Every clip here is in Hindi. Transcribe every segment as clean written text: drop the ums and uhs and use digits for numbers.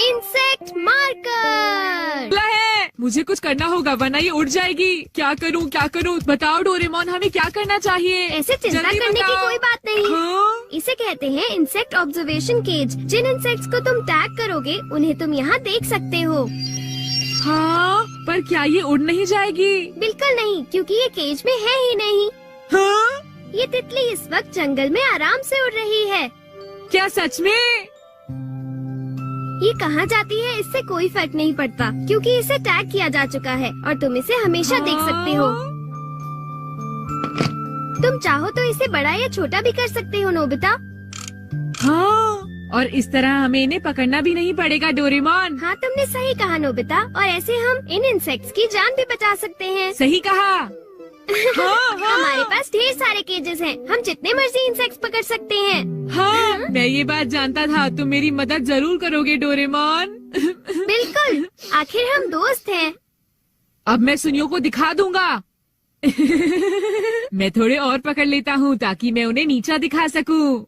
इंसेक्ट मार्कर है। मुझे कुछ करना होगा वरना ये उड़ जाएगी। क्या करूँ बताओ डोरेमोन, हमें क्या करना चाहिए? ऐसे चिंता जल्दी करने की बताओ। कोई बात नहीं। हाँ? इसे कहते हैं इंसेक्ट ऑब्जर्वेशन केज। जिन इंसेक्ट्स को तुम टैग करोगे उन्हें तुम यहाँ देख सकते हो। हाँ, पर क्या ये उड़ नहीं जाएगी? बिल्कुल नहीं, क्योंकि ये केज में है ही नहीं। हाँ? ये तितली इस वक्त जंगल में आराम से उड़ रही है। क्या सच में? ये कहाँ जाती है इससे कोई फर्क नहीं पड़ता, क्योंकि इसे टैग किया जा चुका है और तुम इसे हमेशा देख सकते हो। तुम चाहो तो इसे बड़ा या छोटा भी कर सकते हो नोबिता। हाँ, और इस तरह हमें इन्हें पकड़ना भी नहीं पड़ेगा डोरेमोन। हाँ, तुमने सही कहा नोबिता, और ऐसे हम इन इंसेक्ट्स की जान भी बचा सकते हैं। सही कहा। हाँ, हमारे पास ढेर सारे केजेस हैं, हम जितने मर्जी इंसेक्ट्स पकड़ सकते हैं। हाँ, मैं ये बात जानता था, तुम मेरी मदद जरूर करोगे डोरेमोन। बिल्कुल, आखिर हम दोस्त हैं। अब मैं सुनियो को दिखा दूंगा। मैं थोड़े और पकड़ लेता हूँ ताकि मैं उन्हें नीचा दिखा सकूं।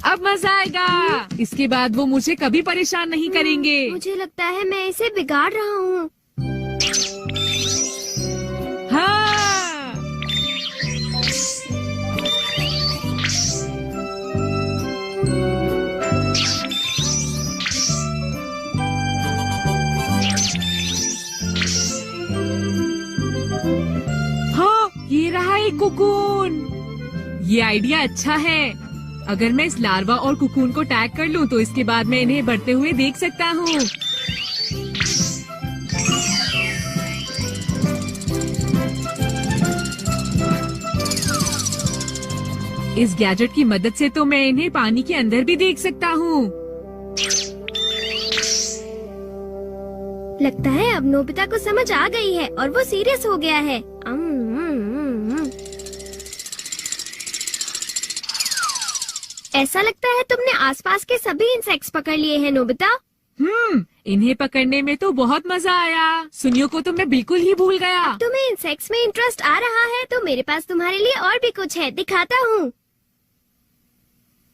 अब मजा आएगा। इसके बाद वो मुझे कभी परेशान नहीं करेंगे। मुझे लगता है मैं इसे बिगाड़ रहा हूँ। हाँ। हाँ, ये रहा एक कुकून। ये आइडिया अच्छा है। अगर मैं इस लार्वा और कुकून को टैग कर लूं तो इसके बाद मैं इन्हें बढ़ते हुए देख सकता हूँ। इस गैजेट की मदद से तो मैं इन्हें पानी के अंदर भी देख सकता हूँ। लगता है अब नोबिता को समझ आ गई है और वो सीरियस हो गया है। ऐसा लगता है तुमने आसपास के सभी इंसेक्ट्स पकड़ लिए हैं नोबिता। इन्हें पकड़ने में तो बहुत मजा आया। सुनियो को तो मैं बिल्कुल ही भूल गया। अब तुम्हें इंसेक्ट्स में इंटरेस्ट आ रहा है तो मेरे पास तुम्हारे लिए और भी कुछ है, दिखाता हूँ।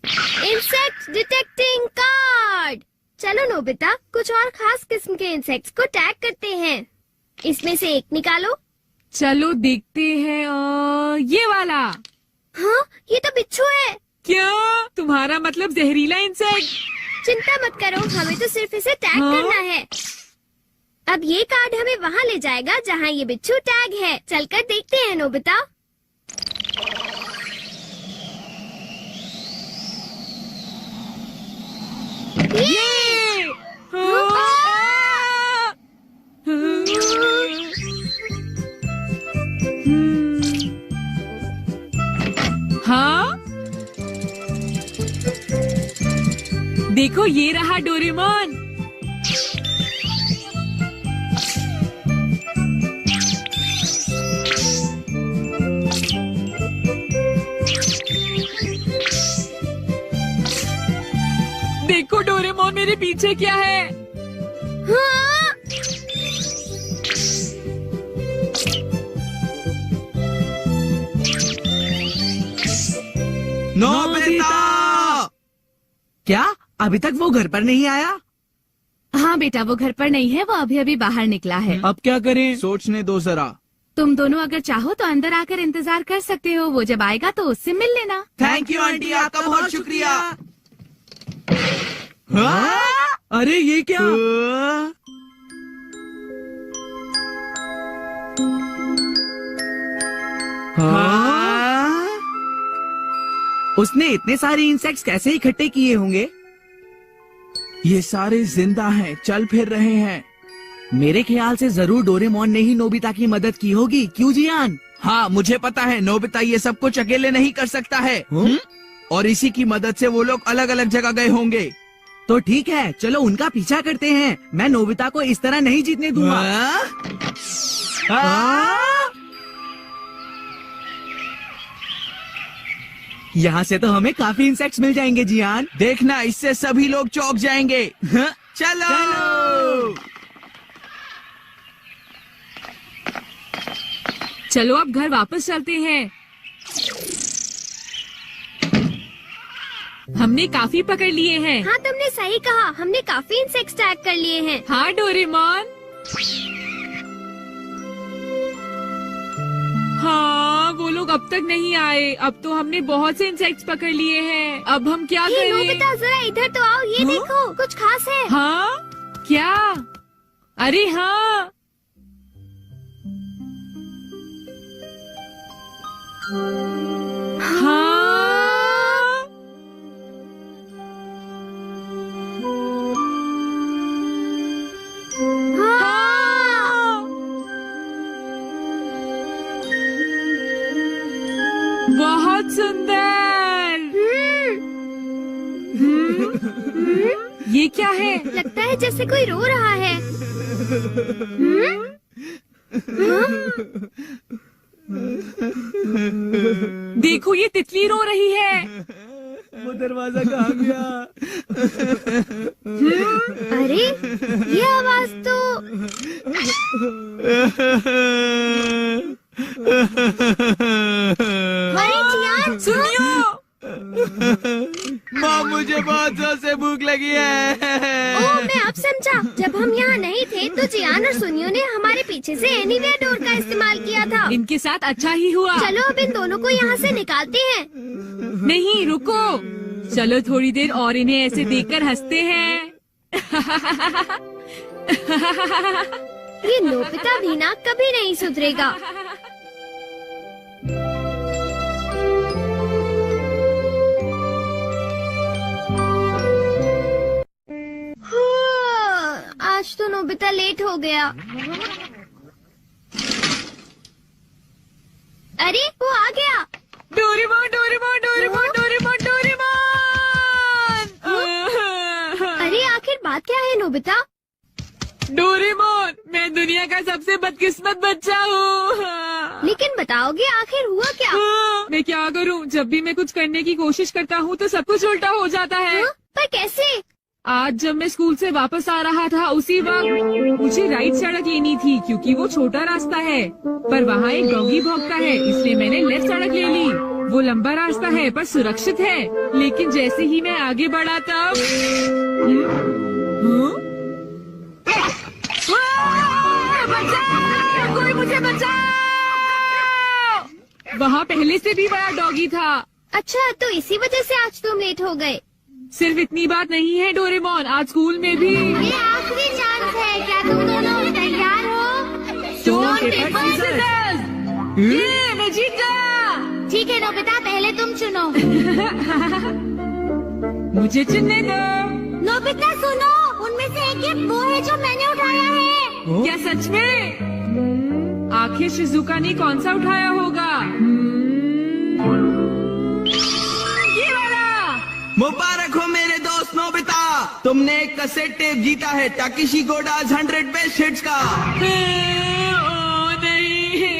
Insect detecting card. चलो नोबिता, कुछ और खास किस्म के इंसेक्ट्स को टैग करते हैं। इसमें से एक निकालो। चलो देखते हैं। ये वाला। हाँ, ये तो बिच्छू है। क्या तुम्हारा मतलब जहरीला इंसेक्ट? चिंता मत करो, हमें तो सिर्फ इसे टैग करना है। अब ये कार्ड हमें वहाँ ले जाएगा जहाँ ये बिच्छू टैग है। चलकर देखते हैं नोबिता। ये! हाँ, देखो ये रहा डोरेमोन। देखो डोरेमोन, मेरे पीछे क्या है? हाँ? नोबिता! क्या अभी तक वो घर पर नहीं आया? हाँ बेटा, वो घर पर नहीं है, वो अभी अभी बाहर निकला है। अब क्या करें? सोचने दो जरा। तुम दोनों अगर चाहो तो अंदर आकर इंतजार कर सकते हो। वो जब आएगा तो उससे मिल लेना। थैंक यू आंटी, आपका बहुत शुक्रिया। हाँ? अरे ये क्या? हाँ? उसने इतने सारे इंसेक्ट्स कैसे इकट्ठे किए होंगे? ये सारे जिंदा हैं, चल फिर रहे हैं। मेरे ख्याल से जरूर डोरेमोन ने ही नोबिता की मदद की होगी। क्यों जियान? हाँ, मुझे पता है नोबिता ये सब कुछ अकेले नहीं कर सकता है। और इसी की मदद से वो लोग अलग अलग जगह गए होंगे। तो ठीक है, चलो उनका पीछा करते हैं। मैं नोबिता को इस तरह नहीं जीतने दूंगा। यहाँ से तो हमें काफी इंसेक्ट्स मिल जाएंगे जियान। देखना, इससे सभी लोग चौंक जाएंगे। चलो चलो अब घर वापस चलते हैं। हमने काफी पकड़ लिए हैं। हाँ तुमने सही कहा, हमने काफी इंसेक्ट्स टैग कर लिए हैं। हाँ डोरेमोन। हाँ वो लोग अब तक नहीं आए। अब तो हमने बहुत से इंसेक्ट्स पकड़ लिए हैं। अब हम क्या ये करें? नोबिता जरा इधर तो आओ, ये हाँ? देखो कुछ खास है। हाँ क्या? अरे हाँ हाँ हाँ। बहुत सुंदर। ये क्या है? लगता है जैसे कोई रो रहा है। देखो ये तितली रो रही है। वो दरवाजा कहाँ गया? अरे ये आवाज तो अरे जियान सुनियो। माँ मुझे बहुत जोर से भूख लगी है। ओह मैं अब समझा, जब हम यहाँ नहीं थे तो जियान और सुनियो ने हमारे पीछे से एनीवेयर डोर का इस्तेमाल किया था। इनके साथ अच्छा ही हुआ। चलो अब इन दोनों को यहाँ से निकालते हैं। नहीं रुको, चलो थोड़ी देर और इन्हें ऐसे देखकर हंसते हैं। ये नोबिता भी ना कभी नहीं सुधरेगा। आज तो नोबिता लेट हो गया। अरे वो आ गया। Doraemon Doraemon Doraemon Doraemon Doraemon. अरे आखिर बात क्या है नोबिता? डोरेमोन मैं दुनिया का सबसे बदकिस्मत बच्चा हूँ। लेकिन बताओगे आखिर हुआ क्या? मैं क्या करूँ, जब भी मैं कुछ करने की कोशिश करता हूँ तो सब कुछ उल्टा हो जाता है। पर कैसे? आज जब मैं स्कूल से वापस आ रहा था उसी वक्त मुझे राइट सड़क लेनी थी क्योंकि वो छोटा रास्ता है, पर वहाँ एक डॉगी भौंकता है, इसलिए मैंने लेफ्ट सड़क ले ली। वो लंबा रास्ता है पर सुरक्षित है, लेकिन जैसे ही मैं आगे बढ़ा तब बचाओ! कोई मुझे बचाओ! वहाँ पहले से भी बड़ा डॉगी था। अच्छा तो इसी वजह से आज तुम लेट हो गए। सिर्फ इतनी बात नहीं है डोरेमोन, आज स्कूल में भी ये आखिरी चांस है, क्या तुम दोनों तैयार हो? Stone paper scissors. ये मैं जीत गया। ठीक है नोबिता पहले तुम चुनो। मुझे चुनने दो। नोबिता सुनो, उनमें से एक गिफ्ट वो है जो मैंने उठाया है। क्या सच में? आखिर शिजुका ने कौन सा उठाया होगा? ये वाला। मुबारक हो मेरे दोस्त नोबिता, तुमने एक कैसेट टेप जीता है टाकेशी गोडाज 100 बेस्ट हिट्स का। ओ नहीं।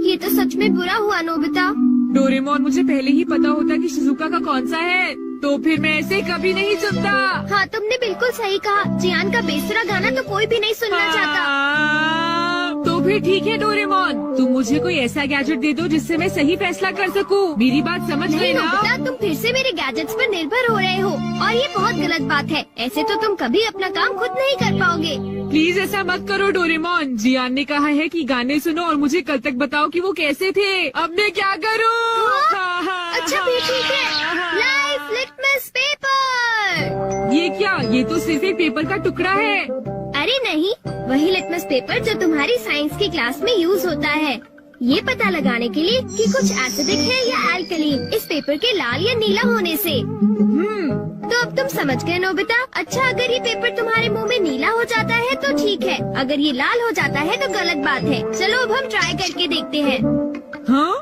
ये तो सच में बुरा हुआ नोबिता। डोरेमोन मुझे पहले ही पता होता कि शिजुका का कौन सा है तो फिर मैं ऐसे कभी नहीं सुनता। हाँ तुमने बिल्कुल सही कहा, जियान का बेसुरा गाना तो कोई भी नहीं सुनना चाहता। तो फिर ठीक है डोरेमोन, तुम मुझे कोई ऐसा गैजेट दे दो जिससे मैं सही फैसला कर सकूं। मेरी बात समझ गए नहीं ना? नोबिता, तुम फिर से मेरे गैजेट्स पर निर्भर हो रहे हो और ये बहुत गलत बात है। ऐसे तो तुम कभी अपना काम खुद नहीं कर पाओगे। प्लीज ऐसा मत करो डोरेमोन। जियान ने कहा है कि गाने सुनो और मुझे कल तक बताओ कि वो कैसे थे। अब मैं क्या करूं? अच्छा भी ठीक है। Life litmus paper. ये क्या? ये तो सिर्फ एक पेपर का टुकड़ा है। अरे नहीं, वही लिटमस पेपर जो तुम्हारी साइंस की क्लास में यूज होता है, ये पता लगाने के लिए कि कुछ एसिडिक है या एल्कलीन इस पेपर के लाल या नीला होने से। तो अब तुम समझ गए नोबिता। अच्छा अगर ये पेपर तुम्हारे मुंह में नीला हो जाता है तो ठीक है, अगर ये लाल हो जाता है तो गलत बात है। चलो अब हम ट्राई करके देखते हैं। हाँ?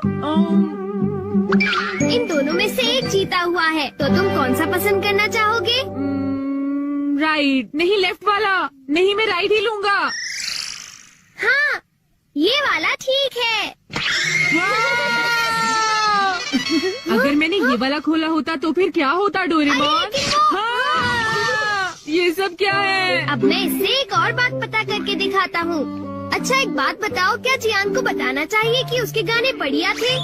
इन दोनों में से एक जीता हुआ है, तो तुम कौन सा पसंद करना चाहोगे? राइट। नहीं लेफ्ट वाला। नहीं मैं राइट ही लूंगा। हाँ ये वाला ठीक है। अगर मैंने ये वाला खोला होता तो फिर क्या होता डोरेमोन? अरे, लेकिन वो- हाँ, ये सब क्या है? अब मैं इससे एक और बात पता करके दिखाता हूँ। अच्छा एक बात बताओ, क्या जियान को बताना चाहिए कि उसके गाने बढ़िया थे?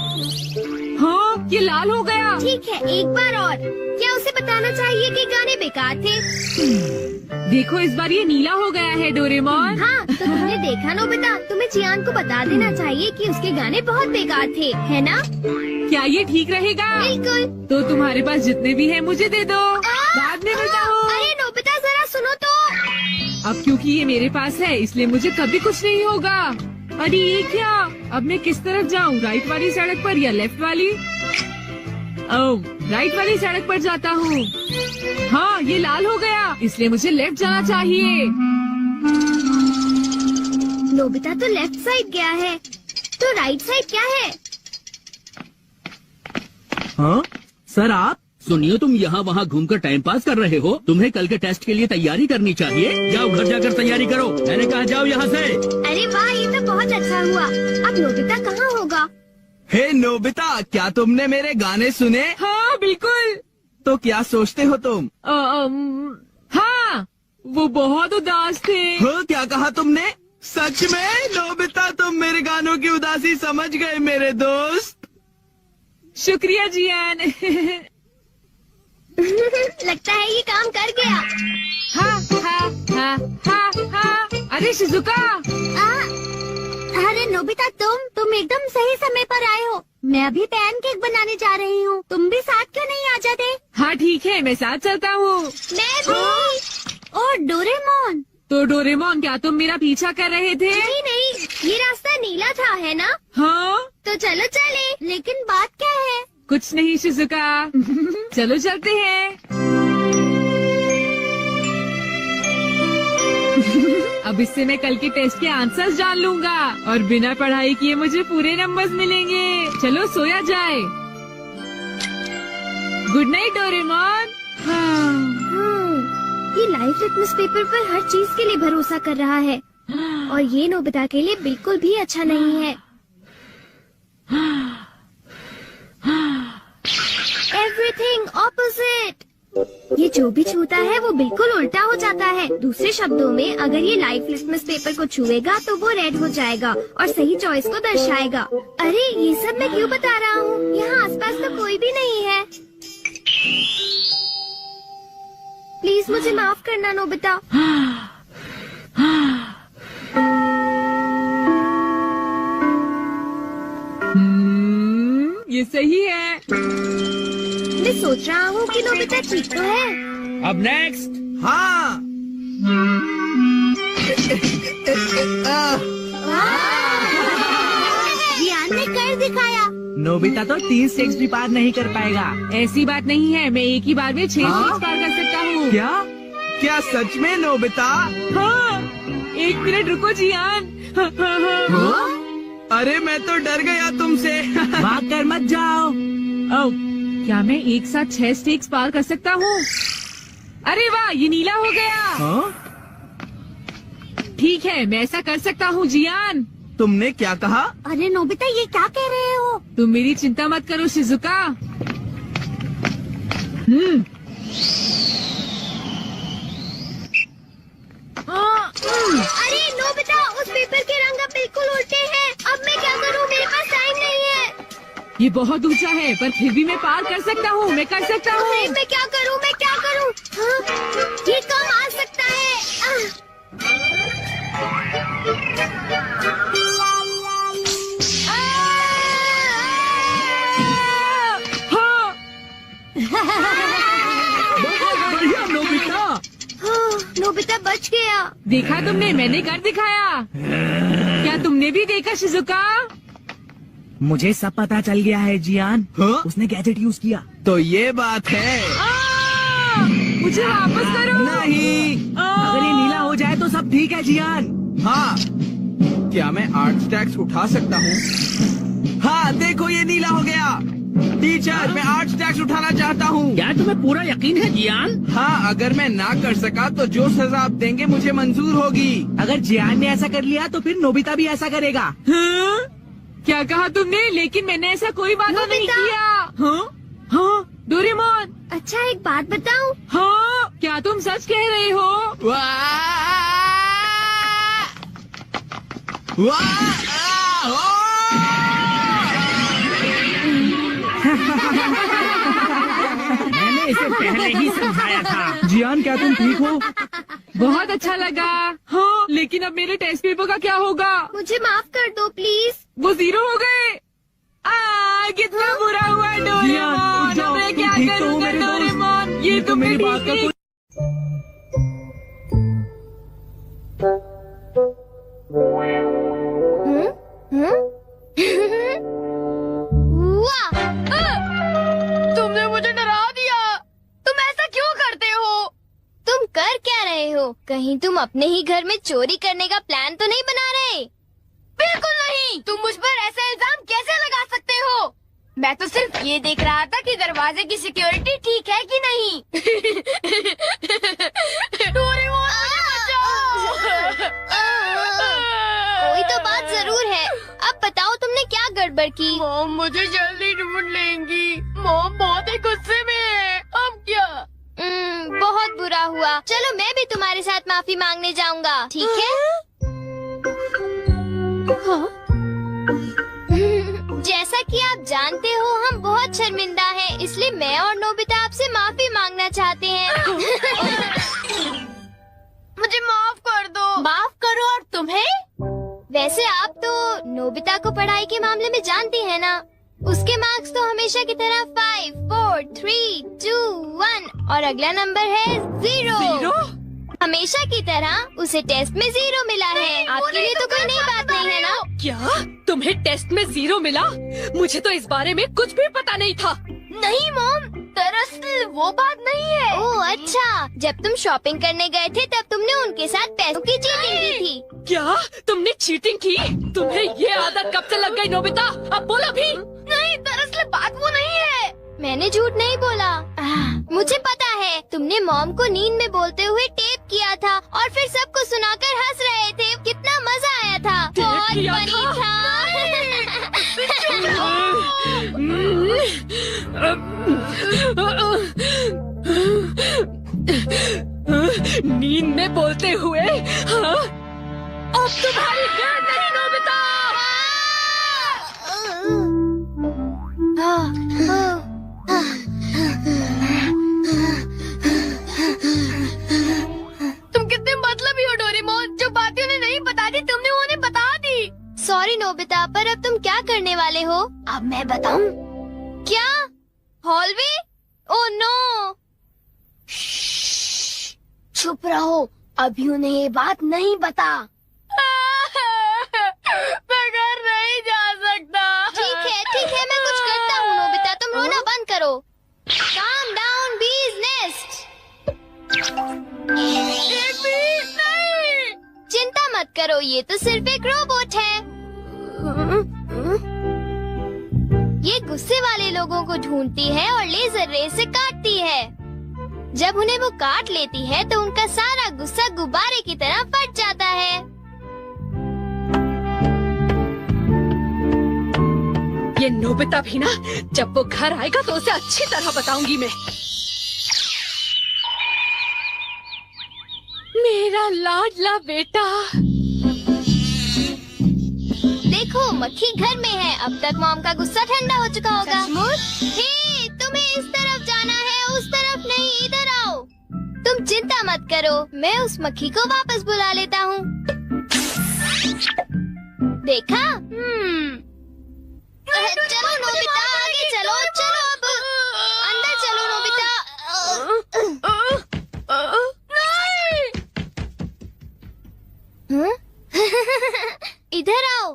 हाँ, ये लाल हो गया। ठीक है, एक बार और। क्या उसे बताना चाहिए कि गाने बेकार थे? देखो इस बार ये नीला हो गया है डोरेमोन। हाँ, तो तुमने देखा नोबिता, तुम्हें जियान को बता देना चाहिए कि उसके गाने बहुत बेकार थे, है ना? क्या ये ठीक रहेगा? बिल्कुल। तो तुम्हारे पास जितने भी हैं मुझे दे दो, बाद में बताओ। अरे नोबिता जरा सुनो तो। अब क्योंकि ये मेरे पास है इसलिए मुझे कभी कुछ नहीं होगा। अरे ये क्या? अब मैं किस तरफ जाऊँ, राइट वाली सड़क पर या लेफ्ट वाली? ओह, राइट वाली सड़क पर जाता हूँ। हाँ, ये लाल हो गया इसलिए मुझे लेफ्ट जाना चाहिए। नोबिता तो लेफ्ट साइड गया है, तो राइट साइड क्या है? हाँ सर, आप सुनियो, तुम यहाँ वहाँ घूमकर टाइम पास कर रहे हो। तुम्हें कल के टेस्ट के लिए तैयारी करनी चाहिए। जाओ घर जाकर तैयारी करो। मैंने कहा जाओ यहाँ से। अरे वाह, ये तो बहुत अच्छा हुआ। अब नोबिता कहाँ होगा? हे नोबिता, क्या तुमने मेरे गाने सुने? हाँ बिल्कुल। तो क्या सोचते हो तुम? हाँ, वो बहुत उदास थे। हो, क्या कहा तुमने? सच में नोबिता, तुम मेरे गानों की उदासी समझ गए मेरे दोस्त। शुक्रिया जियान। लगता है ये काम कर गया। हाँ हाँ हाँ हाँ हाँ। अरे शिजुका, अरे नोबिता, तुम एकदम सही समय पर आए हो। मैं अभी पैनकेक बनाने जा रही हूँ। तुम भी साथ क्यों नहीं आ जाते? हाँ ठीक है, मैं साथ चलता हूँ। मैं भी। और डोरेमोन। तो डोरेमोन, क्या तुम मेरा पीछा कर रहे थे? नहीं नहीं, ये रास्ता नीला था, है ना? हाँ, तो चलो चले। लेकिन बात क्या है? कुछ नहीं शिजुका। चलो चलते हैं। अब इससे मैं कल के टेस्ट के आंसर्स जान लूंगा और बिना पढ़ाई किए मुझे पूरे नंबर्स मिलेंगे। चलो सोया जाए। Good night Doraemon. हाँ। ये लाइफ लिटमस पेपर पर हर चीज के लिए भरोसा कर रहा है और ये नोबिता के लिए बिल्कुल भी अच्छा नहीं है। Everything opposite. ये जो भी छूता है वो बिल्कुल उल्टा हो जाता है। दूसरे शब्दों में, अगर ये लाइफ लिटमस पेपर को छुएगा तो वो रेड हो जाएगा और सही चॉइस को दर्शाएगा। अरे ये सब मैं क्यों बता रहा हूँ? यहाँ आसपास तो कोई भी नहीं है। प्लीज मुझे माफ करना नोबिता। ये सही है। मैं सोच रहा हूँ कि नोबिता ठीक तो है। अब नेक्स्ट। हाँ। जियान ने कर दिखाया। नोबिता तो 3 स्टेप्स भी पार नहीं कर पाएगा। ऐसी बात नहीं है, मैं एक ही बार में 6 हाँ? स्टेप्स पार कर सकता हूँ। क्या क्या सच में नोबिता? हाँ, 1 मिनट रुको जियान। हाँ, हाँ, हाँ। हाँ? अरे मैं तो डर गया तुमसे। भाग कर मत जाओ। ओह, क्या मैं एक साथ 6 स्टेप्स पार कर सकता हूँ? अरे वाह, ये नीला हो गया। हाँ? ठीक है, मैं ऐसा कर सकता हूँ जियान। तुमने क्या कहा? अरे नोबिता, ये क्या कह रहे हो? तुम मेरी चिंता मत करो शिजुका। अरे नोबिता, उस पेपर के रंग अब बिल्कुल उल्टे हैं। अब मैं क्या करूँ? मेरे पास टाइम नहीं है। ये बहुत ऊंचा है पर फिर भी मैं पार कर सकता हूँ। मैं कर सकता अरे हूँ। मैं क्या करूँ? मैं क्या करूँ? हाँ, ये कम आ सकता है। हाँ, बढ़िया नोबिता। नोबिता बच गया। देखा तुमने, मैंने कर दिखाया। क्या तुमने भी देखा शिजुका? मुझे सब पता चल गया है जियान। हाँ? उसने गैजेट यूज किया। तो ये बात है। मुझे वापस करो। नहीं, अगर ये नीला हो जाए तो सब ठीक है जियान। हाँ, क्या मैं 8 स्टैक्स उठा सकता हूँ? हाँ, देखो ये नीला हो गया। टीचर, मैं 8 स्टैक्स उठाना चाहता हूँ। क्या तुम्हें पूरा यकीन है जियान? हाँ, अगर मैं ना कर सका तो जो सजा आप देंगे मुझे मंजूर होगी। अगर जियान ने ऐसा कर लिया तो फिर नोबिता भी ऐसा करेगा। हाँ? क्या कहा तुमने? लेकिन मैंने ऐसा कोई वादा नहीं नोबिता। किया। हाँ? हाँ, डोरेमोन। अच्छा, एक बात बताऊं? हाँ, क्या तुम सच कह रहे हो? इसे पहले ही समझाया था। जियान, क्या तुम ठीक हो? बहुत अच्छा लगा। हाँ, लेकिन अब मेरे टेस्ट पेपर का क्या होगा? मुझे माफ कर दो प्लीज। वो 0 हो गए। कितना बुरा हुआ जियान, डोरेमोन। उठ जाओ, अब मैं तुम क्या ठीक तो हो करूँगा मेरे दोस्त? डोरेमोन? ये तो मेरी मैं बात का ठीक कोई वाह! तुमने मुझे डरा दिया। तुम ऐसा क्यों करते हो? तुम कर क्या रहे हो? कहीं तुम अपने ही घर में चोरी करने का प्लान तो नहीं बना रहे? बिल्कुल नहीं। तुम मुझ पर ऐसा इल्जाम कैसे लगा सकते हो? मैं तो सिर्फ ये देख रहा था कि दरवाजे की सिक्योरिटी ठीक है कि नहीं। डोरेमोन, मुझे बचाओ। कोई तो बात जरूर है। अब बताओ तुमने क्या गड़बड़ की? मॉम मुझे जल्दी ढूंढ लेंगी। मॉम बहुत ही गुस्से में है। अब क्या? बहुत बुरा हुआ। चलो मैं भी तुम्हारे साथ माफी मांगने जाऊंगा, ठीक है? जैसा कि आप जानते हो हम बहुत शर्मिंदा हैं, इसलिए मैं और नोबिता आपसे माफी मांगना चाहते हैं। मुझे माफ कर दो। माफ करो और तुम्हें? वैसे आप तो नोबिता को पढ़ाई के मामले में जानती हैं ना? उसके मार्क्स तो हमेशा की तरह 5, 4, 3, 2, 1 और अगला नंबर है 0। हमेशा की तरह उसे टेस्ट में 0 मिला है। आपके लिए तो कोई नई बात नहीं है ना? क्या तुम्हें टेस्ट में 0 मिला? मुझे तो इस बारे में कुछ भी पता नहीं था। नहीं मॉम, दरअसल वो बात नहीं है। ओह अच्छा, जब तुम शॉपिंग करने गए थे तब तुमने उनके साथ पैसों की चीटिंग की थी। क्या तुमने चीटिंग की? तुम्हें ये आदत कब से लग गई नोबिता? अब बोलो भी। नहीं, दरअसल बात वो नहीं है। मैंने झूठ नहीं बोला। मुझे पता है, तुमने मॉम को नींद में बोलते हुए टेप किया था और फिर सबको सुनाकर हंस रहे थे। कितना मजा आया था। बहुत किया फनी था। नींद में बोलते हुए? हाँ? अब तुम्हारी गैर नहीं नोबिता। तुम कितने मतलबी हो डोरेमोन। जो बातें उन्हें नहीं बता दी तुमने उन्हें बता दी। सॉरी नोबिता, पर अब तुम क्या करने वाले हो? अब मैं बताऊं? क्या? हॉलवे? Oh no. चुप रहो, अभी उन्हें ये बात नहीं बता। मैं घर नहीं जा सकता। ठीक है, मैं कुछ करता हूँ नोबिता, तुम रोना बंद करो। Calm down, bee's nest. नहीं। चिंता मत करो, ये तो सिर्फ एक रोबोट है। ये गुस्से वाले लोगों को ढूंढती है और लेजर रे से काटती है। जब उन्हें वो काट लेती है तो उनका सारा गुस्सा गुब्बारे की तरह फट जाता है। ये नोबिता भी ना, जब वो घर आएगा तो उसे अच्छी तरह बताऊंगी मैं। मेरा लाडला बेटा। देखो मक्खी घर में है। अब तक मॉम का गुस्सा ठंडा हो चुका होगा। हे, तुम्हें इस तरफ जाना है, उस तरफ नहीं, इधर आओ। तुम चिंता मत करो, मैं उस मक्खी को वापस बुला लेता हूँ। देखा? चलो नोबिता, आगे चलो, चलो अब अंदर चलो नोबिता। इधर आओ।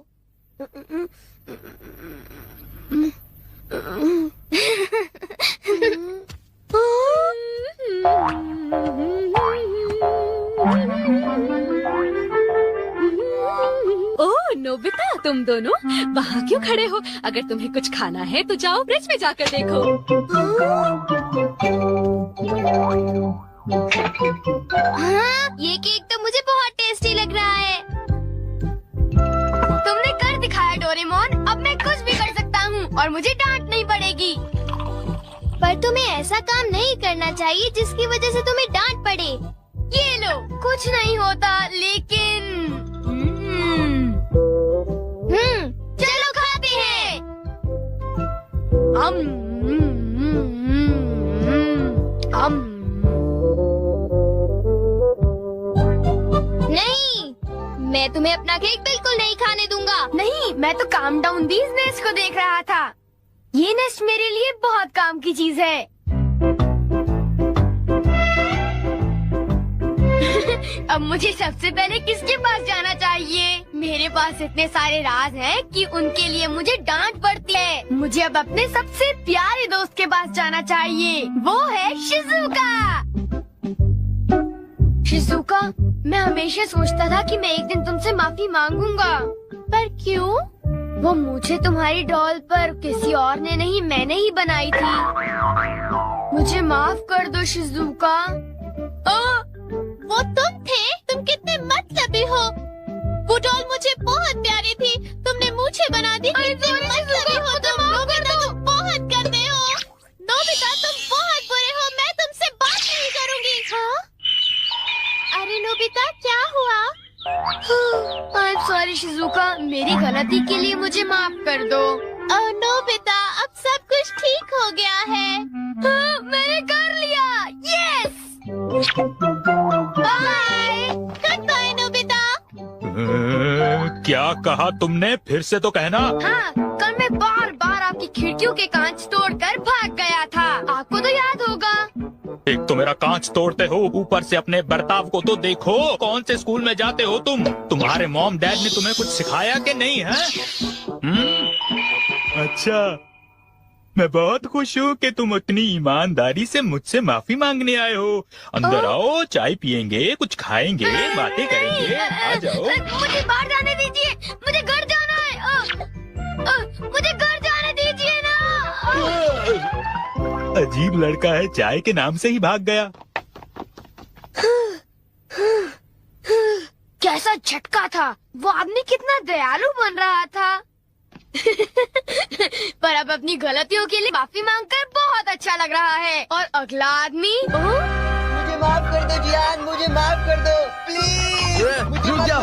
ओह नोबिता, तुम दोनों वहाँ क्यों खड़े हो? अगर तुम्हें कुछ खाना है तो जाओ ब्रिज में जाकर देखो। हाँ, ये केक तो मुझे बहुत टेस्टी लग रहा है। तुमने कर दिखाया डोरेमोन, अब मैं कुछ भी कर सकता हूँ और मुझे डांट नहीं पड़ेगी। पर तुम्हें ऐसा काम नहीं करना चाहिए जिसकी वजह से तुम्हें डांट पड़े। ये लो, कुछ नहीं होता, लेकिन चलो खाते हैं। तुम्हें अपना केक बिल्कुल नहीं खाने दूंगा। नहीं, मैं तो काम डाउन दीज नेस्ट को देख रहा था। ये नेस्ट मेरे लिए बहुत काम की चीज है। अब मुझे सबसे पहले किसके पास जाना चाहिए? मेरे पास इतने सारे राज हैं कि उनके लिए मुझे डांट पड़ती है। मुझे अब अपने सबसे प्यारे दोस्त के पास जाना चाहिए। वो है शिजुका। शिजुका, मैं हमेशा सोचता था कि मैं एक दिन तुमसे माफी मांगूंगा, पर क्यों? वो मुझे तुम्हारी डॉल पर किसी और ने नहीं, मैंने ही बनाई थी। मुझे माफ कर दो शिजुका। वो तुम थे? तुम कितने मतलबी हो। वो डॉल मुझे बहुत प्यारी थी, तुमने मुझे बना दी। मतलबी हो तुम। नोबिता, तुम बहुत गंदे हो। नोबिता, तुम बहुत बुरे हो। मैं तुमसे बात नहीं करूँगी। हाँ? अरे नोबिता, क्या हुआ? I'm sorry शिजुका, मेरी गलती के लिए मुझे माफ कर दो। नोबिता, अब सब कुछ ठीक हो गया है। हाँ, मैंने कर लिया। Yes. Bye. Good bye Nobita. क्या कहा तुमने? फिर से तो कहना। हाँ, कल मैं बार बार आपकी खिड़कियों के कांच तोड़कर भाग गया था। आपको तो याद होगा। एक तो मेरा कांच तोड़ते हो, ऊपर से अपने बर्ताव को तो देखो। कौन से स्कूल में जाते हो तुम? तुम्हारे मॉम डैड ने तुम्हें कुछ सिखाया कि नहीं है? अच्छा, मैं बहुत खुश हूँ कि तुम उतनी ईमानदारी से मुझसे माफी मांगने आए हो। अंदर आओ, चाय पियेंगे, कुछ खाएंगे, बातें करेंगे। आ जाओ। मुझे बाहर जाने दीजिए, मुझे घर जाना है। मुझे घर जाने दीजिए ना। अजीब लड़का है, चाय के नाम से ही भाग गया। कैसा झटका था। वो आदमी कितना दयालु बन रहा था। पर अब अपनी गलतियों के लिए माफी मांगकर बहुत अच्छा लग रहा है। और अगला आदमी मुझे माफ कर दो जियान, मुझे माफ कर दो प्लीज। रुक जाओ,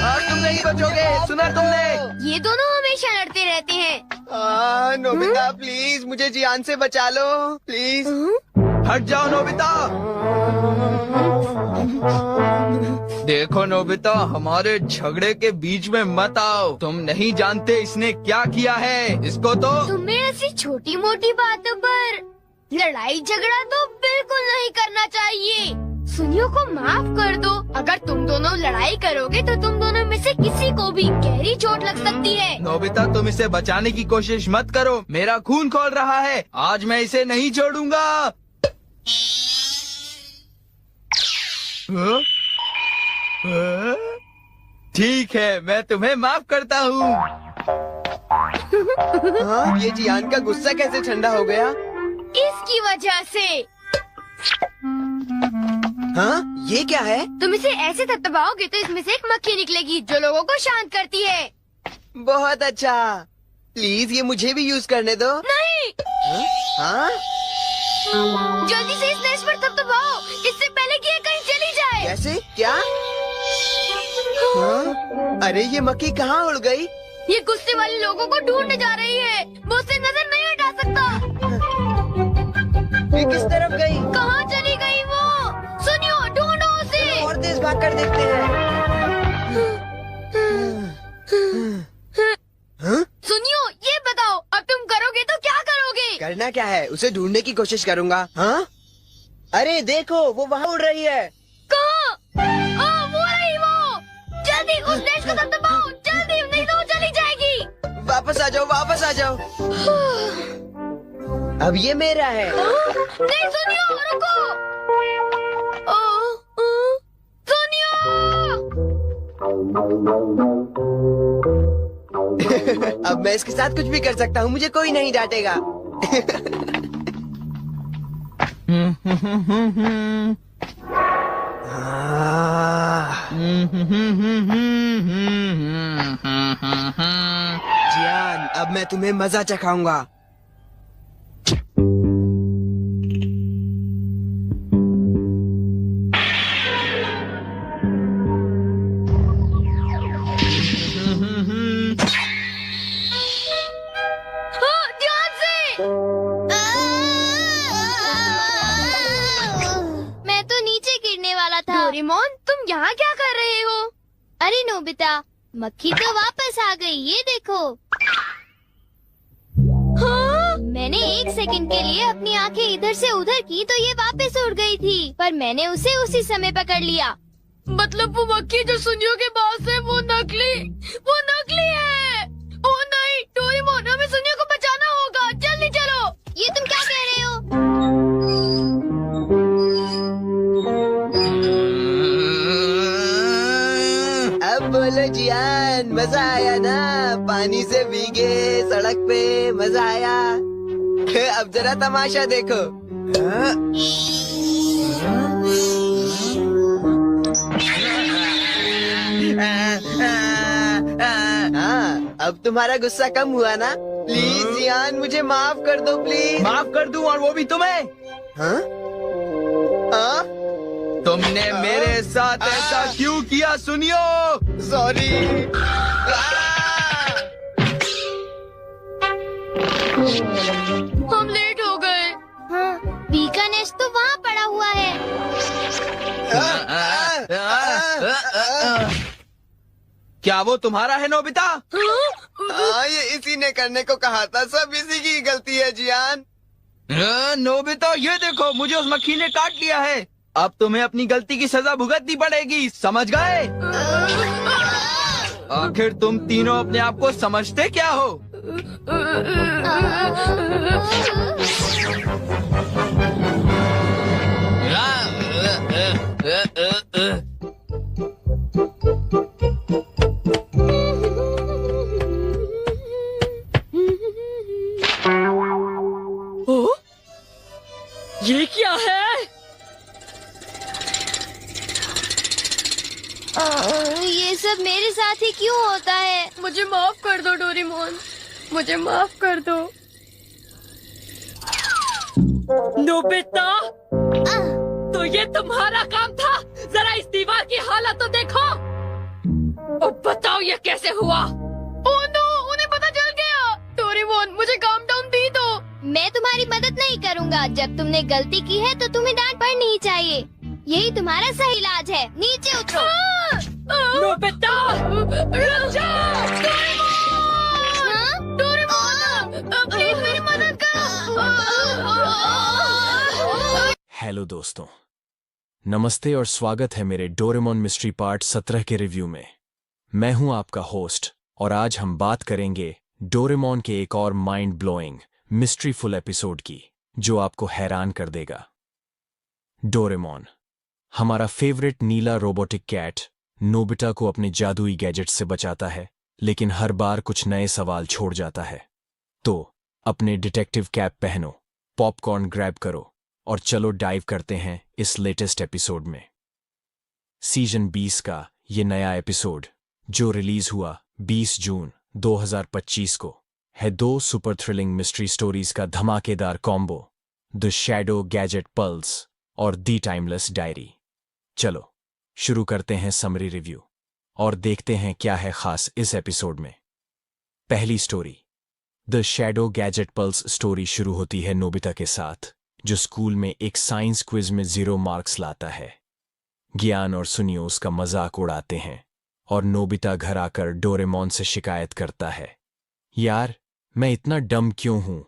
आज तुम नहीं बचोगे। सुना तुमने? ये दोनों हमेशा लड़ते रहते हैं। नोबिता प्लीज मुझे जियान से बचा लो प्लीज। हट जाओ नोबिता। देखो नोबिता, हमारे झगड़े के बीच में मत आओ। तुम नहीं जानते इसने क्या किया है। इसको तो तुम्हें ऐसी छोटी मोटी बातों पर लड़ाई झगड़ा तो बिल्कुल नहीं करना चाहिए। सुनियो को माफ कर दो। अगर तुम दोनों लड़ाई करोगे तो तुम दोनों में से किसी को भी गहरी चोट लग सकती है। नोबिता, तुम इसे बचाने की कोशिश मत करो। मेरा खून खौल रहा है। आज मैं इसे नहीं छोड़ूंगा। ठीक है, मैं तुम्हें माफ करता हूँ। ये जियान का गुस्सा कैसे ठंडा हो गया? इसकी वजह से। हाँ, ये क्या है? तुम इसे ऐसे थपथपाओगे तो इसमें से एक मक्खी निकलेगी जो लोगों को शांत करती है। बहुत अच्छा। प्लीज ये मुझे भी यूज करने दो। नहीं। हाँ? जल्दी से इस नेस्ट पर थपथपाओ, इससे पहले कि ये कहीं चली जाए। कैसे? क्या? हाँ? अरे ये मक्खी कहाँ उड़ गई? ये गुस्से वाले लोगों को ढूंढने जा रही है। वो उससे नजर नहीं हटा सकता। ये किस तरफ गई? कहाँ चली गई वो? सुनियो, ढूंढो उसे। और तेज भाग कर देखते हैं। हाँ? सुनियो, ये बताओ अब तुम करोगे तो क्या करोगे? करना क्या है? उसे ढूंढने की कोशिश करूँगा। हाँ? अरे देखो, वो वहाँ उड़ रही है। कहाँ? वो रही वो। जल्दी उस नेस्ट को दबाओ, जल्दी, नहीं तो वो चली जाएगी। वापस आ जाओ, वापस आ जाओ। अब ये मेरा है। नहीं सुनियो, रुको। सुनियो। अब मैं इसके साथ कुछ भी कर सकता हूँ, मुझे कोई नहीं डांटेगा। जियान, अब मैं तुम्हें मजा चखाऊंगा। ध्यान से। मैं तो नीचे गिरने वाला था। डोरेमोन, तुम यहाँ क्या कर रहे हो? अरे नोबिता, मक्खी तो वापस आ गई, ये देखो। हाँ? मैंने 1 सेकंड के लिए अपनी आंखें इधर से उधर की तो ये वापस उड़ गई थी, पर मैंने उसे उसी समय पकड़ लिया। मतलब वो मक्खी जो सुनियो के पास है वो नकली है। ओ नहीं, डोरेमोन, हमें सुनियो को बचाना होगा, जल्दी चलो। ये तुम क्या कह रहे हो? अब बोलो जियान, मजा आया ना? पानी से भीगे सड़क पे, मजा आया? अब जरा तमाशा देखो। हाँ, अब तुम्हारा गुस्सा कम हुआ ना? प्लीज जियान, मुझे माफ कर दो प्लीज। माफ कर दूं, और वो भी तुम्हें। हाँ? हाँ? तुमने मेरे साथ ऐसा क्यों किया सुनियो? सॉरी। हम लेट हो गए। हाँ, बी का नेस्ट तो वहाँ पड़ा हुआ है। क्या वो तुम्हारा है नोबिता? ये इसी ने करने को कहा था, सब इसी की गलती है जियान। नोबिता, ये देखो, मुझे उस मक्खी ने काट लिया है। अब तुम्हें अपनी गलती की सजा भुगतनी पड़ेगी, समझ गए? आखिर तुम तीनों अपने आप को समझते क्या हो? ओ, ये क्या है? ये सब मेरे साथ ही क्यों होता है? मुझे माफ कर दो डोरेमोन, मुझे माफ कर दो। नोबिता, तो ये तुम्हारा काम था? जरा इस दीवार की हालत तो देखो। अब बताओ ये कैसे हुआ? ओह नो, उन्हें पता चल गया। डोरेमोन, मुझे काम डाउन दी दो। मैं तुम्हारी मदद नहीं करूँगा। जब तुमने गलती की है तो तुम्हें डांट पड़नी ही चाहिए। यही तुम्हारा सही इलाज है। नीचे उतरो। नोबिता, रुक जाओ। हाँ? डोरेमोन, प्लीज मेरी मदद करो। हेलो दोस्तों, नमस्ते और स्वागत है मेरे डोरेमोन मिस्ट्री पार्ट 17 के रिव्यू में। मैं हूं आपका होस्ट और आज हम बात करेंगे डोरेमोन के एक और माइंड ब्लोइंग मिस्ट्रीफुल एपिसोड की, जो आपको हैरान कर देगा। डोरेमोन, हमारा फेवरेट नीला रोबोटिक कैट, नोबिता को अपने जादुई गैजेट से बचाता है, लेकिन हर बार कुछ नए सवाल छोड़ जाता है। तो अपने डिटेक्टिव कैप पहनो, पॉपकॉर्न ग्रैब करो और चलो डाइव करते हैं इस लेटेस्ट एपिसोड में। सीजन 20 का ये नया एपिसोड, जो रिलीज हुआ 20 जून 2025 को, है 2 सुपर थ्रिलिंग मिस्ट्री स्टोरीज का धमाकेदार combo, the shadow gadget pulse और द टाइमलेस डायरी। चलो शुरू करते हैं समरी रिव्यू और देखते हैं क्या है खास इस एपिसोड में। पहली story, the shadow gadget pulse story शुरू होती है नोबिता के साथ, जो स्कूल में एक साइंस क्विज में 0 मार्क्स लाता है। ज्ञान और सुनियो उसका मजाक उड़ाते हैं और नोबिता घर आकर डोरेमोन से शिकायत करता है, यार मैं इतना डम क्यों हूं,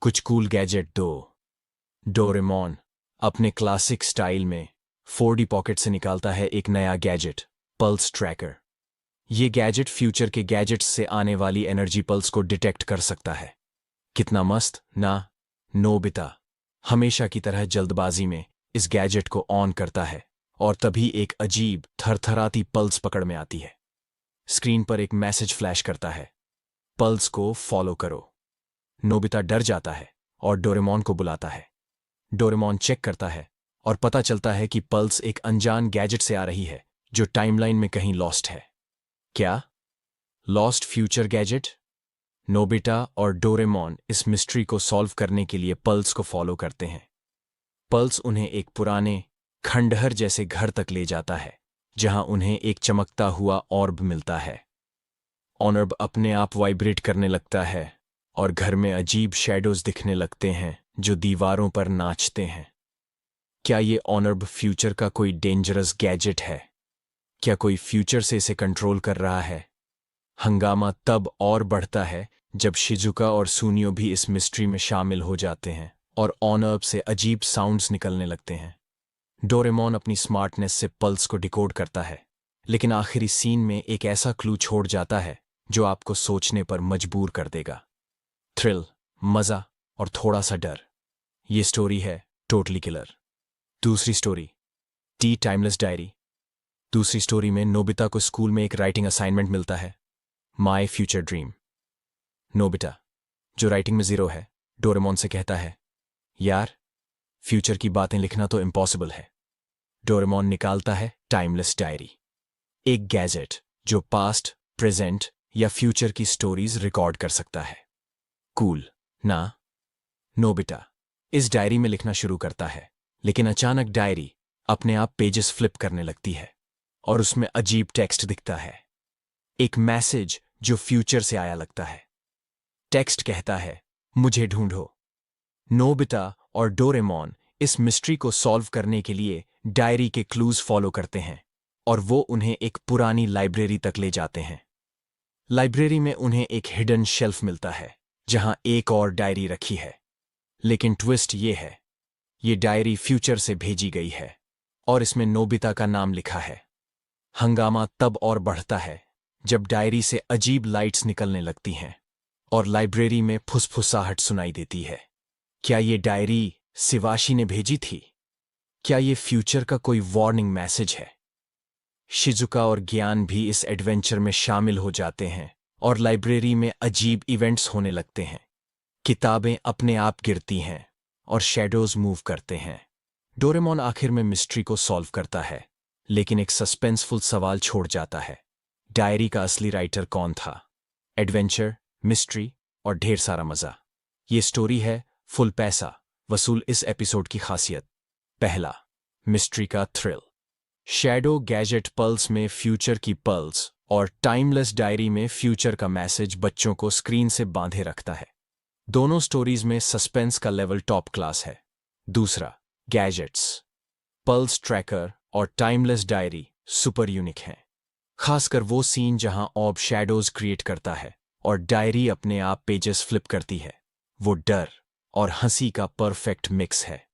कुछ कूल गैजेट दो। डोरेमोन अपने क्लासिक स्टाइल में 4D पॉकेट से निकालता है एक नया गैजेट, पल्स ट्रैकर। ये गैजेट फ्यूचर के गैजेट्स से आने वाली एनर्जी पल्स को डिटेक्ट कर सकता है। कितना मस्त ना? नोबिता हमेशा की तरह जल्दबाजी में इस गैजेट को ऑन करता है और तभी एक अजीब थरथराती पल्स पकड़ में आती है। स्क्रीन पर एक मैसेज फ्लैश करता है, पल्स को फॉलो करो। नोबिता डर जाता है और डोरेमोन को बुलाता है। डोरेमोन चेक करता है और पता चलता है कि पल्स एक अनजान गैजेट से आ रही है, जो टाइमलाइन में कहीं लॉस्ट है। क्या लॉस्ट फ्यूचर गैजेट? नोबिता और डोरेमोन इस मिस्ट्री को सॉल्व करने के लिए पल्स को फॉलो करते हैं। पल्स उन्हें एक पुराने खंडहर जैसे घर तक ले जाता है, जहां उन्हें एक चमकता हुआ ऑर्ब मिलता है। ऑर्ब अपने आप वाइब्रेट करने लगता है और घर में अजीब शैडोज दिखने लगते हैं जो दीवारों पर नाचते हैं। क्या ये ऑर्ब फ्यूचर का कोई डेंजरस गैजेट है? क्या कोई फ्यूचर से इसे कंट्रोल कर रहा है? हंगामा तब और बढ़ता है जब शिजुका और सुनियो भी इस मिस्ट्री में शामिल हो जाते हैं और ऑनअर्ब से अजीब साउंड्स निकलने लगते हैं। डोरेमोन अपनी स्मार्टनेस से पल्स को डिकोड करता है, लेकिन आखिरी सीन में एक ऐसा क्लू छोड़ जाता है जो आपको सोचने पर मजबूर कर देगा। थ्रिल, मजा और थोड़ा सा डर। ये स्टोरी है टोटली किलर। दूसरी स्टोरी, टी टाइमलेस डायरी। दूसरी स्टोरी में नोबिता को स्कूल में एक राइटिंग असाइनमेंट मिलता है, माई फ्यूचर ड्रीम। नोबिता, जो राइटिंग में जीरो है, डोरेमोन से कहता है, यार फ्यूचर की बातें लिखना तो इम्पॉसिबल है। डोरेमोन निकालता है टाइमलेस डायरी, एक गैजेट जो पास्ट, प्रेजेंट या फ्यूचर की स्टोरीज रिकॉर्ड कर सकता है। कूल ना? नोबिता इस डायरी में लिखना शुरू करता है, लेकिन अचानक डायरी अपने आप पेजेस फ्लिप करने लगती है और उसमें अजीब टेक्स्ट दिखता है, एक मैसेज जो फ्यूचर से आया लगता है। टेक्स्ट कहता है, मुझे ढूंढो। नोबिता और डोरेमोन इस मिस्ट्री को सॉल्व करने के लिए डायरी के क्लूज फॉलो करते हैं और वो उन्हें एक पुरानी लाइब्रेरी तक ले जाते हैं। लाइब्रेरी में उन्हें एक हिडन शेल्फ मिलता है जहां एक और डायरी रखी है, लेकिन ट्विस्ट ये है, ये डायरी फ्यूचर से भेजी गई है और इसमें नोबिता का नाम लिखा है। हंगामा तब और बढ़ता है जब डायरी से अजीब लाइट्स निकलने लगती हैं और लाइब्रेरी में फुसफुसाहट सुनाई देती है। क्या ये डायरी शिवाशी ने भेजी थी? क्या ये फ्यूचर का कोई वार्निंग मैसेज है? शिजुका और ज्ञान भी इस एडवेंचर में शामिल हो जाते हैं और लाइब्रेरी में अजीब इवेंट्स होने लगते हैं। किताबें अपने आप गिरती हैं और शैडोज मूव करते हैं। डोरेमोन आखिर में मिस्ट्री को सॉल्व करता है, लेकिन एक सस्पेंसफुल सवाल छोड़ जाता है, डायरी का असली राइटर कौन था? एडवेंचर, मिस्ट्री और ढेर सारा मजा। ये स्टोरी है फुल पैसा वसूल। इस एपिसोड की खासियत, पहला, मिस्ट्री का थ्रिल। शैडो गैजेट पल्स में फ्यूचर की पल्स और टाइमलेस डायरी में फ्यूचर का मैसेज बच्चों को स्क्रीन से बांधे रखता है। दोनों स्टोरीज में सस्पेंस का लेवल टॉप क्लास है। दूसरा, गैजेट्स, पल्स ट्रैकर और टाइमलेस डायरी सुपर यूनिक हैं। खासकर वो सीन जहां ऑब शैडोज क्रिएट करता है और डायरी अपने आप पेजेस फ्लिप करती है, वो डर और हंसी का परफेक्ट मिक्स है।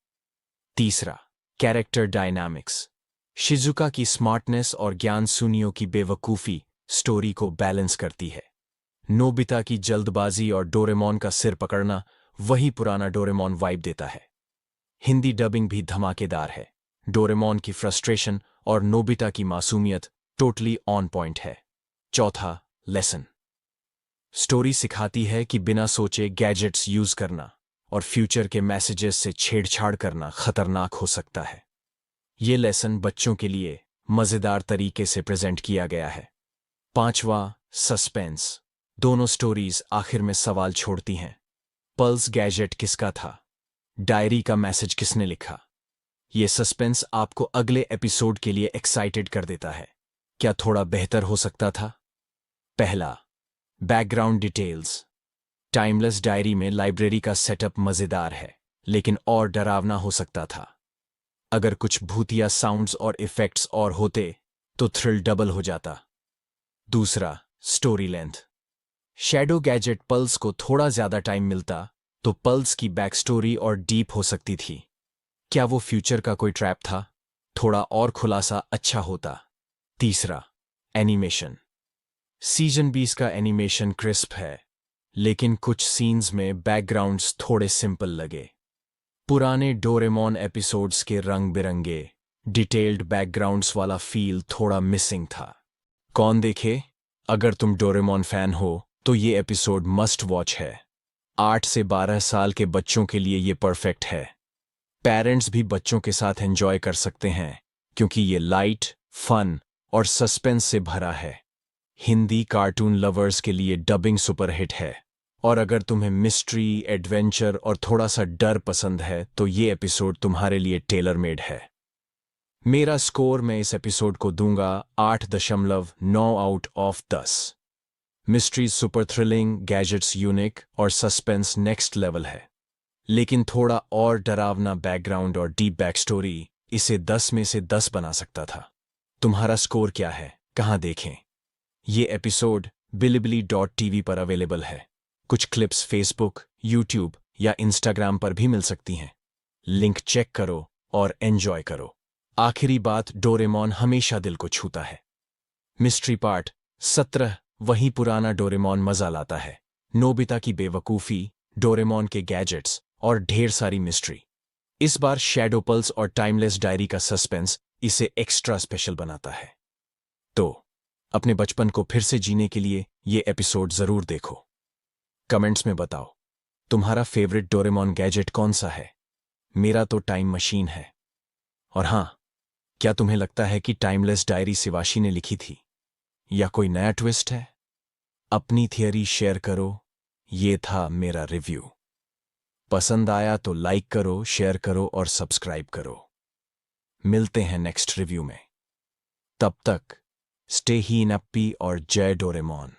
तीसरा, कैरेक्टर डायनामिक्स। शिजुका की स्मार्टनेस और ज्ञान सुनियो की बेवकूफी स्टोरी को बैलेंस करती है। नोबिता की जल्दबाजी और डोरेमोन का सिर पकड़ना वही पुराना डोरेमोन वाइब देता है। हिंदी डबिंग भी धमाकेदार है। डोरेमोन की फ्रस्ट्रेशन और नोबिता की मासूमियत टोटली ऑन पॉइंट है। चौथा, लेसन। स्टोरी सिखाती है कि बिना सोचे गैजेट्स यूज करना और फ्यूचर के मैसेजेस से छेड़छाड़ करना खतरनाक हो सकता है। ये लेसन बच्चों के लिए मजेदार तरीके से प्रेजेंट किया गया है। पांचवा, सस्पेंस। दोनों स्टोरीज आखिर में सवाल छोड़ती हैं। पल्स गैजेट किसका था? डायरी का मैसेज किसने लिखा? ये सस्पेंस आपको अगले एपिसोड के लिए एक्साइटेड कर देता है। क्या थोड़ा बेहतर हो सकता था? पहला, बैकग्राउंड डिटेल्स। टाइमलेस डायरी में लाइब्रेरी का सेटअप मजेदार है, लेकिन और डरावना हो सकता था। अगर कुछ भूतिया साउंड्स और इफेक्ट्स और होते तो थ्रिल डबल हो जाता। दूसरा, story length. Shadow gadget pulse को थोड़ा ज्यादा टाइम मिलता तो पल्स की बैक स्टोरी और डीप हो सकती थी। क्या वो फ्यूचर का कोई ट्रैप था? थोड़ा और खुलासा अच्छा होता। तीसरा, एनिमेशन। सीजन 20 का एनिमेशन क्रिस्प है, लेकिन कुछ सीन्स में बैकग्राउंड्स थोड़े सिंपल लगे। पुराने डोरेमोन एपिसोड्स के रंग बिरंगे डिटेल्ड बैकग्राउंड्स वाला फील थोड़ा मिसिंग था। कौन देखे? अगर तुम डोरेमोन फैन हो तो ये एपिसोड मस्ट वॉच है। 8 से 12 साल के बच्चों के लिए ये परफेक्ट है। पेरेंट्स भी बच्चों के साथ एंजॉय कर सकते हैं क्योंकि ये लाइट, फन और सस्पेंस से भरा है। हिंदी कार्टून लवर्स के लिए डबिंग सुपरहिट है, और अगर तुम्हें मिस्ट्री, एडवेंचर और थोड़ा सा डर पसंद है तो ये एपिसोड तुम्हारे लिए टेलर मेड है। मेरा स्कोर मैं इस एपिसोड को दूंगा 8.9 out of 10। Mysteries super thrilling, gadgets unique और सस्पेंस नेक्स्ट लेवल है, लेकिन थोड़ा और डरावना बैकग्राउंड और डीप बैक स्टोरी इसे 10 में से 10 बना सकता था। तुम्हारा स्कोर क्या है, कहाँ देखें? ये एपिसोड bilibili.tv पर अवेलेबल है। कुछ क्लिप्स फेसबुक, यूट्यूब या इंस्टाग्राम पर भी मिल सकती हैं। लिंक चेक करो और एंजॉय करो। आखिरी बात, डोरेमोन हमेशा दिल को छूता है। मिस्ट्री पार्ट 17 वही पुराना डोरेमोन मजा लाता है। नोबिता की बेवकूफ़ी, डोरेमोन के गैजेट्स और ढेर सारी मिस्ट्री। इस बार शैडो पल्स और टाइमलेस डायरी का सस्पेंस इसे एक्स्ट्रा स्पेशल बनाता है। तो अपने बचपन को फिर से जीने के लिए ये एपिसोड जरूर देखो। कमेंट्स में बताओ तुम्हारा फेवरेट डोरेमोन गैजेट कौन सा है। मेरा तो टाइम मशीन है। और हाँ, क्या तुम्हें लगता है कि टाइमलेस डायरी शिवाशी ने लिखी थी या कोई नया ट्विस्ट है? अपनी थियरी शेयर करो। ये था मेरा रिव्यू। पसंद आया तो लाइक करो, शेयर करो और सब्सक्राइब करो। मिलते हैं नेक्स्ट रिव्यू में। तब तक स्टे ही नप्पी और जय Doraemon.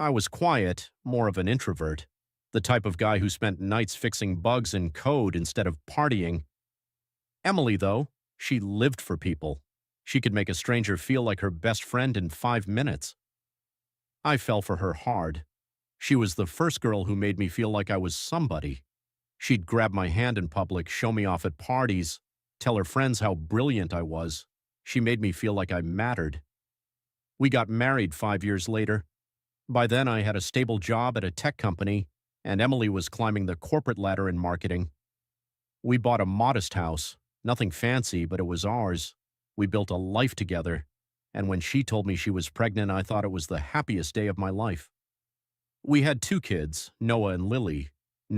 I was quiet, more of an introvert, the type of guy who spent nights fixing bugs in code instead of partying. Emily, though, she lived for people. She could make a stranger feel like her best friend in 5 minutes. I fell for her hard. She was the first girl who made me feel like I was somebody. She'd grab my hand in public, show me off at parties, tell her friends how brilliant I was. She made me feel like I mattered. We got married 5 years later. By then, I had a stable job at a tech company, and Emily was climbing the corporate ladder in marketing. We bought a modest house, nothing fancy, but it was ours. We built a life together, and when she told me she was pregnant, I thought it was the happiest day of my life. We had 2 kids, Noah and Lily.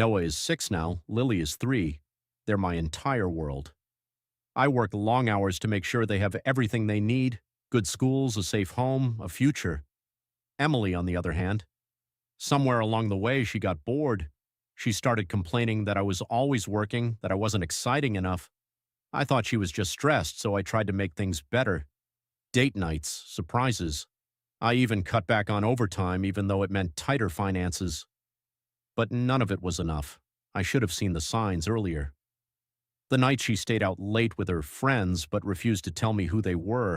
Noah is 6 now, Lily is 3. They're my entire world. I work long hours to make sure they have everything they need, good schools, a safe home, a future. Emily, on the other hand, somewhere along the way, she got bored. She started complaining that I was always working, that I wasn't exciting enough. I thought she was just stressed, so I tried to make things better. Date nights, surprises. I even cut back on overtime, even though it meant tighter finances. But none of it was enough. I should have seen the signs earlier. The night she stayed out late with her friends, but refused to tell me who they were.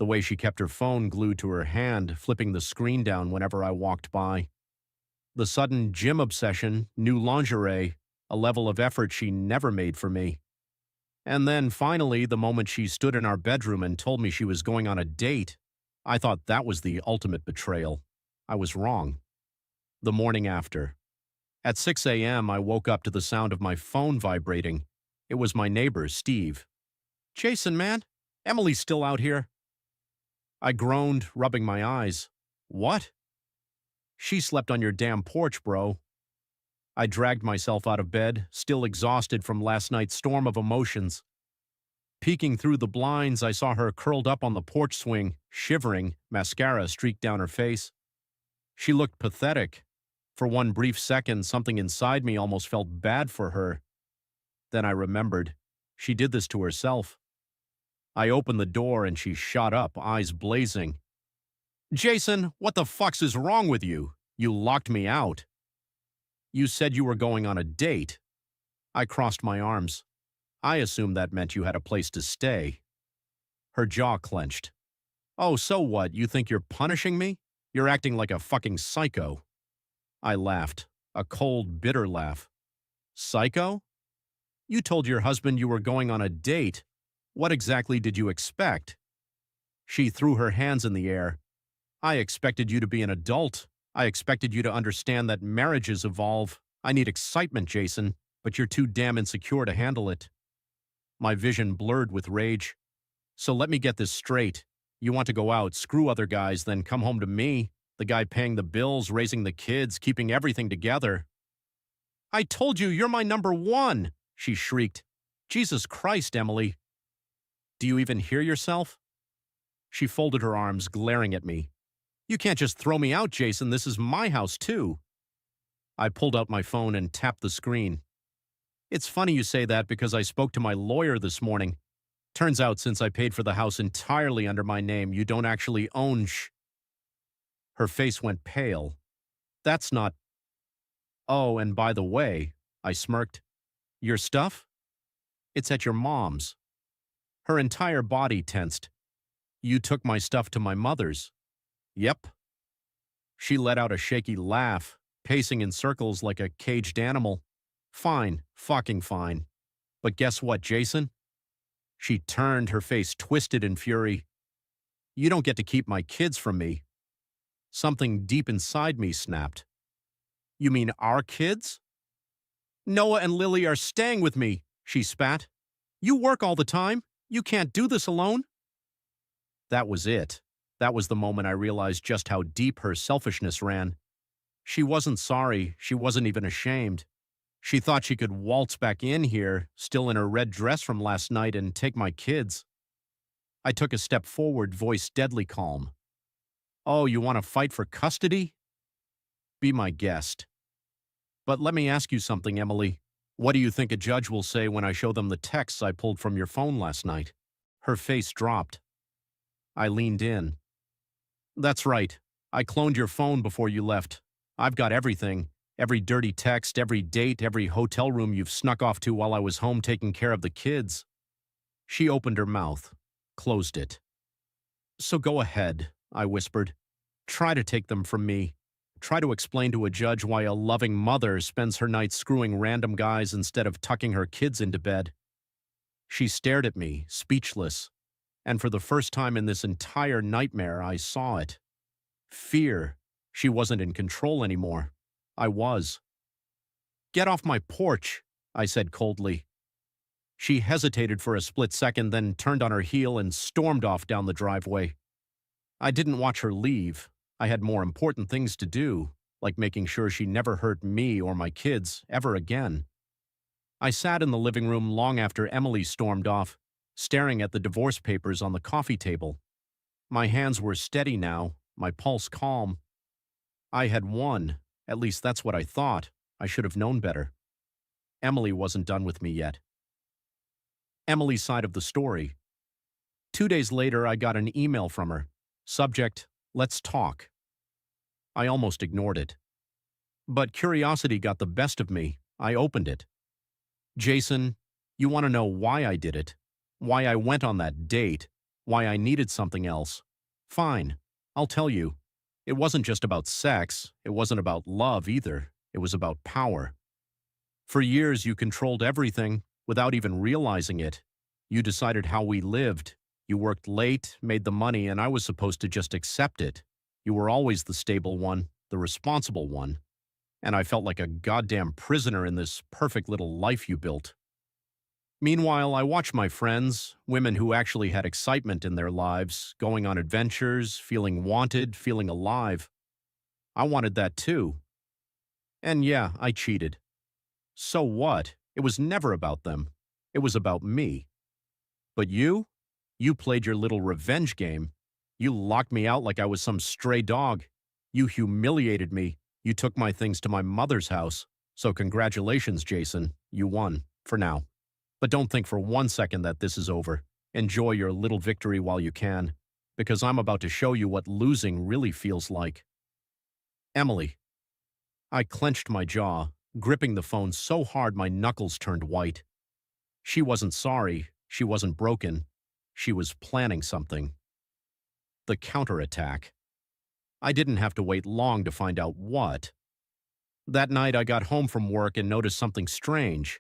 The way she kept her phone glued to her hand, flipping the screen down whenever I walked by. The sudden gym obsession, new lingerie, a level of effort she never made for me. And then, finally, the moment she stood in our bedroom and told me she was going on a date, I thought that was the ultimate betrayal. I was wrong. The morning after. At 6 a.m., I woke up to the sound of my phone vibrating. It was my neighbor, Steve. "Jason, man, Emily's still out here." I groaned, rubbing my eyes. "What?" "She slept on your damn porch, bro." I dragged myself out of bed, still exhausted from last night's storm of emotions. Peeking through the blinds, I saw her curled up on the porch swing, shivering, mascara streaked down her face. She looked pathetic. For one brief second, something inside me almost felt bad for her. Then I remembered. She did this to herself. I opened the door and she shot up, eyes blazing. "Jason, what the fucks is wrong with you? You locked me out." "You said you were going on a date." I crossed my arms. I assumed that meant you had a place to stay. Her jaw clenched. "Oh, so what? You think you're punishing me? You're acting like a fucking psycho." I laughed, a cold, bitter laugh. "Psycho? You told your husband you were going on a date. What exactly did you expect?" She threw her hands in the air. "I expected you to be an adult. I expected you to understand that marriages evolve. I need excitement, Jason, but you're too damn insecure to handle it." My vision blurred with rage. "So let me get this straight. You want to go out, screw other guys, then come home to me, the guy paying the bills, raising the kids, keeping everything together." "I told you, you're my number one," she shrieked. "Jesus Christ, Emily. Do you even hear yourself?" She folded her arms, glaring at me. "You can't just throw me out, Jason. This is my house, too." I pulled out my phone and tapped the screen. "It's funny you say that because I spoke to my lawyer this morning. Turns out since I paid for the house entirely under my name, you don't actually own Her face went pale. "That's not—" "Oh, and by the way," I smirked, "your stuff? It's at your mom's." Her entire body tensed. "You took my stuff to my mother's." "Yep." She let out a shaky laugh, pacing in circles like a caged animal. "Fine, fucking fine. But guess what, Jason?" She turned, her face twisted in fury. "You don't get to keep my kids from me." Something deep inside me snapped. "You mean our kids?" "Noah and Lily are staying with me," she spat. "You work all the time. You can't do this alone." That was it. That was the moment I realized just how deep her selfishness ran. She wasn't sorry. She wasn't even ashamed. She thought she could waltz back in here, still in her red dress from last night, and take my kids. I took a step forward, voice deadly calm. "Oh, you want to fight for custody? Be my guest. But let me ask you something, Emily. What do you think a judge will say when I show them the texts I pulled from your phone last night?" Her face dropped. I leaned in. "That's right. I cloned your phone before you left. I've got everything. Every dirty text, every date, every hotel room you've snuck off to while I was home taking care of the kids." She opened her mouth, closed it. "So go ahead," I whispered. "Try to take them from me. Try to explain to a judge why a loving mother spends her nights screwing random guys instead of tucking her kids into bed." She stared at me, speechless. And for the first time in this entire nightmare, I saw it. Fear. She wasn't in control anymore. I was. "Get off my porch," I said coldly. She hesitated for a split second, then turned on her heel and stormed off down the driveway. I didn't watch her leave. I had more important things to do, like making sure she never hurt me or my kids ever again. I sat in the living room long after Emily stormed off, staring at the divorce papers on the coffee table. My hands were steady now, my pulse calm. I had won. At least that's what I thought. I should have known better. Emily wasn't done with me yet. Emily's side of the story. 2 days later, I got an email from her. Subject, "Let's talk." I almost ignored it. But curiosity got the best of me. I opened it. "Jason, you want to know why I did it? Why I went on that date? Why I needed something else? Fine, I'll tell you. It wasn't just about sex. It wasn't about love either. It was about power. For years, you controlled everything without even realizing it. You decided how we lived. You worked late, made the money, and I was supposed to just accept it. You were always the stable one, the responsible one. And I felt like a goddamn prisoner in this perfect little life you built. Meanwhile, I watched my friends, women who actually had excitement in their lives, going on adventures, feeling wanted, feeling alive. I wanted that too. And yeah, I cheated. So what? It was never about them. It was about me. But you played your little revenge game. You locked me out like I was some stray dog. You humiliated me. You took my things to my mother's house. So congratulations, Jason. You won, for now. But don't think for 1 second that this is over. Enjoy your little victory while you can, because I'm about to show you what losing really feels like. Emily. I clenched my jaw, gripping the phone so hard my knuckles turned white. She wasn't sorry. She wasn't broken. She was planning something. The counterattack. I didn't have to wait long to find out what. That night I got home from work and noticed something strange.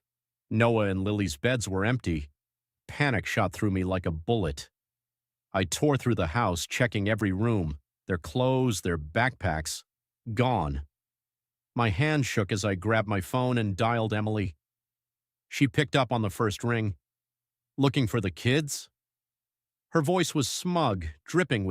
Noah and Lily's beds were empty. Panic shot through me like a bullet. I tore through the house, checking every room, their clothes, their backpacks. Gone. My hand shook as I grabbed my phone and dialed Emily. She picked up on the first ring. Looking for the kids? Her voice was smug, dripping with